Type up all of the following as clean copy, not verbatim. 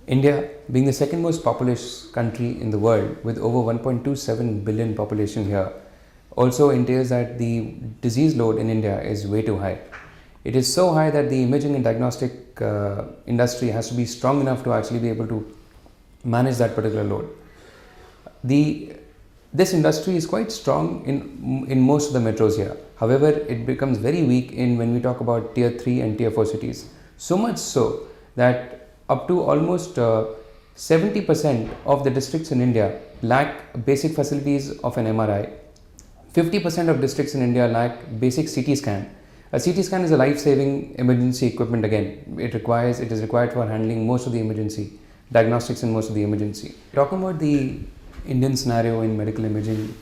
India, being the second most populous country in the world with over 1.27 billion population here, also entails that the disease load in India is way too high. It is so high that the imaging and diagnostic industry has to be strong enough to actually be able to manage that particular load. This industry is quite strong in most of the metros here. However, it becomes very weak when we talk about tier 3 and tier 4 cities. So much so that up to almost 70% of the districts in India lack basic facilities of an MRI. 50% of districts in India lack basic CT scan. A CT scan is a life-saving emergency equipment again. It is required for handling most of the emergency, diagnostics in most of the emergency. Talking about the Indian scenario in medical imaging,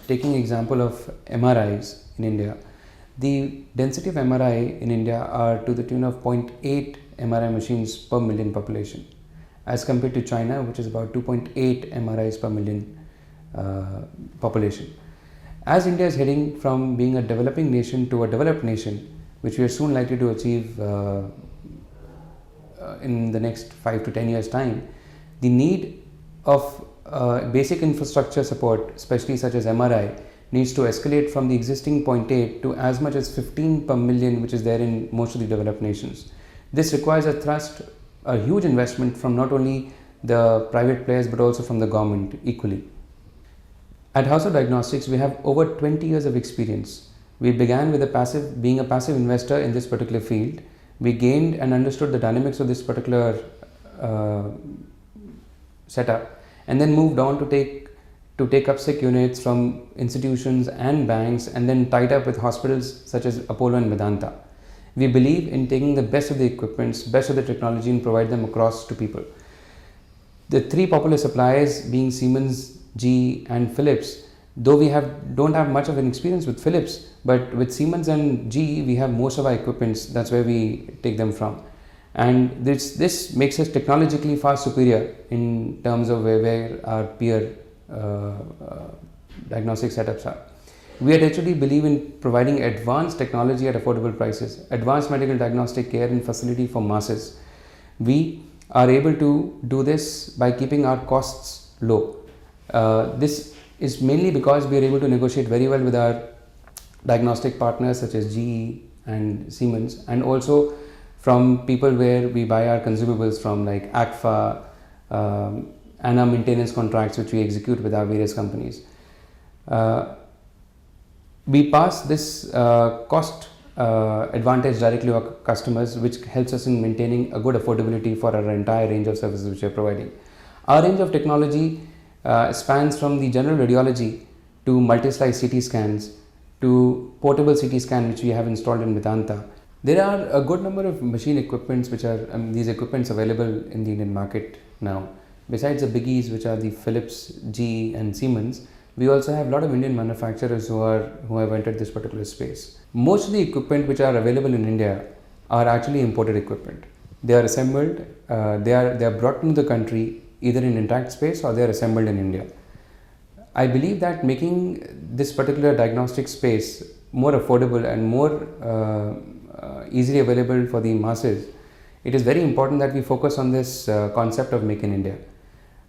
taking example of MRIs in India, the density of MRI in India are to the tune of 0.8 MRI machines per million population, as compared to China, which is about 2.8 MRIs per million population. As India is heading from being a developing nation to a developed nation, which we are soon likely to achieve in the next 5 to 10 years' time, the need of basic infrastructure support, especially such as MRI, needs to escalate from the existing 0.8 to as much as 15 per million, which is there in most of the developed nations. This requires a huge investment from not only the private players but also from the government equally. At House of Diagnostics, we have over 20 years of experience. We began with being a passive investor in this particular field. We gained and understood the dynamics of this particular setup, and then moved on to take up sick units from institutions and banks, and then tied up with hospitals such as Apollo and Vedanta. We believe in taking the best of the equipments, best of the technology, and provide them across to people. The three popular suppliers being Siemens, GE and Philips, though we don't have much of an experience with Philips, but with Siemens and GE we have most of our equipments. That's where we take them from. And this makes us technologically far superior in terms of where our peer diagnostic setups are. We at HOD believe in providing advanced technology at affordable prices, advanced medical diagnostic care and facility for masses. We are able to do this by keeping our costs low. This is mainly because we are able to negotiate very well with our diagnostic partners such as GE and Siemens, and also from people where we buy our consumables from, like ACFA and our maintenance contracts which we execute with our various companies. We pass this cost advantage directly to our customers, which helps us in maintaining a good affordability for our entire range of services which we are providing. Our range of technology spans from the general radiology to multi-slice CT scans to portable CT scan which we have installed in Vedanta. There are a good number of machine equipments which are these equipments available in the Indian market now. Besides the biggies which are the Philips, GE and Siemens, we also have a lot of Indian manufacturers who have entered this particular space. Most of the equipment which are available in India are actually imported equipment. They are assembled, they are brought into the country either in intact space or they are assembled in India. I believe that making this particular diagnostic space more affordable and more easily available for the masses, it is very important that we focus on this concept of Make in India.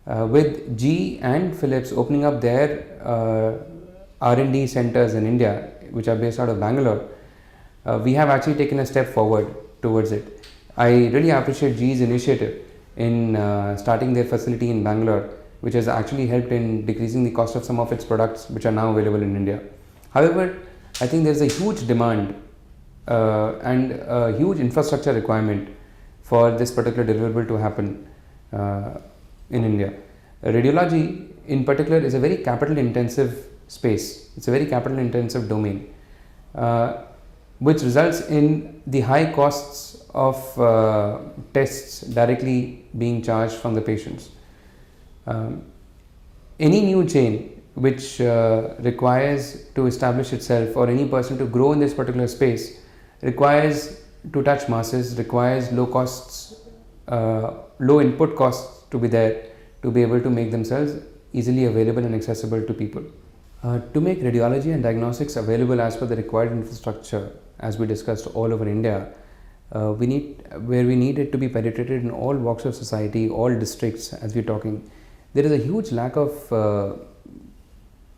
With GE and Philips opening up their R&D centers in India, which are based out of Bangalore, we have actually taken a step forward towards it. I really appreciate GE's initiative in starting their facility in Bangalore, which has actually helped in decreasing the cost of some of its products which are now available in India. However, I think there is a huge demand and a huge infrastructure requirement for this particular deliverable to happen in India. Radiology in particular is a very capital intensive space. It's a very capital intensive domain, which results in the high costs of tests directly being charged from the patients. Any new chain which requires to establish itself, or any person to grow in this particular space, requires to touch masses, requires low costs, low input costs to be there to be able to make themselves easily available and accessible to people. To make radiology and diagnostics available as per the required infrastructure, as we discussed all over India, where we need it to be penetrated in all walks of society, all districts as we're talking. There is a huge lack of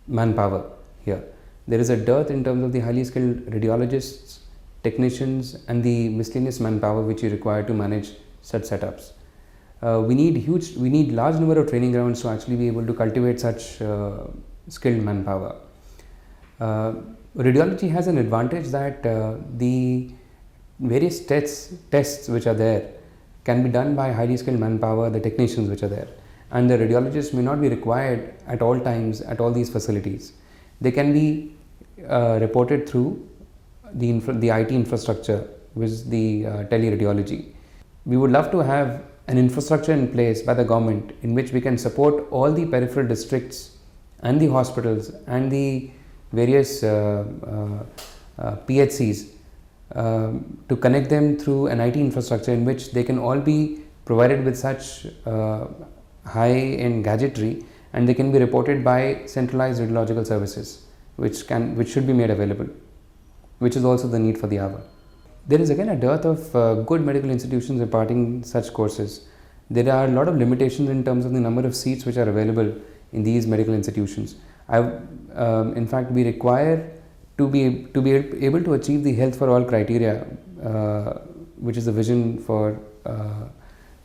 manpower here. There is a dearth in terms of the highly skilled radiologists, technicians, and the miscellaneous manpower which you require to manage such setups. We need large number of training grounds to actually be able to cultivate such skilled manpower. Radiology has an advantage that the various tests which are there can be done by highly skilled manpower, the technicians which are there, and the radiologists may not be required at all times at all these facilities. They can be reported through the IT infrastructure, which is the teleradiology. We would love to have an infrastructure in place by the government in which we can support all the peripheral districts and the hospitals and the various PHCs to connect them through an IT infrastructure in which they can all be provided with such high-end gadgetry, and they can be reported by centralized radiological services, which should be made available, which is also the need for the hour. There is again a dearth of good medical institutions imparting such courses. There are a lot of limitations in terms of the number of seats which are available in these medical institutions. In fact, we require to be able to achieve the health for all criteria, which is the vision for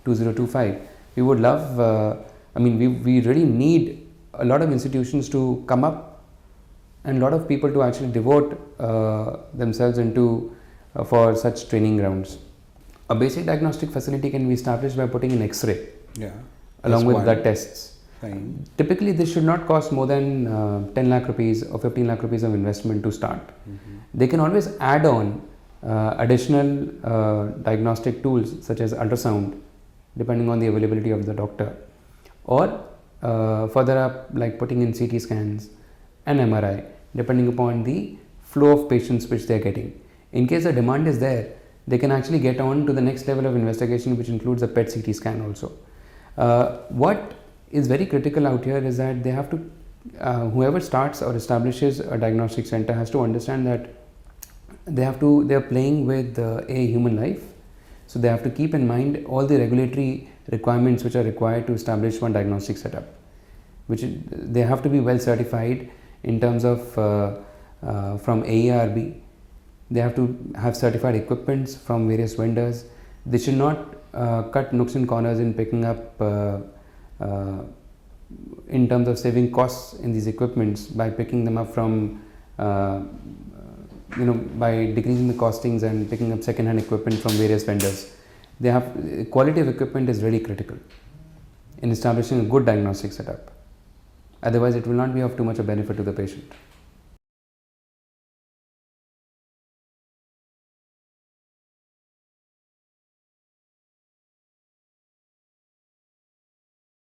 2025. We would love, we really need a lot of institutions to come up and a lot of people to actually devote themselves into for such training grounds. A basic diagnostic facility can be established by putting an X-ray along with blood tests. Fine. Typically, this should not cost more than 10 lakh rupees or 15 lakh rupees of investment to start. They can always add on additional diagnostic tools such as ultrasound, depending on the availability of the doctor, or further up, like putting in CT scans and MRI, depending upon the flow of patients which they are getting. In case the demand is there, they can actually get on to the next level of investigation, which includes a PET CT scan also. What is very critical out here is that they have to, whoever starts or establishes a diagnostic center has to understand that they are playing with a human life. So they have to keep in mind all the regulatory requirements which are required to establish one diagnostic setup, which they have to be well certified in terms of from AERB. They have to have certified equipments from various vendors. They should not cut nooks and corners in picking up in terms of saving costs in these equipments by picking them up from by decreasing the costings and picking up second-hand equipment from various vendors. Quality of equipment is really critical in establishing a good diagnostic setup. Otherwise, it will not be of too much of benefit to the patient.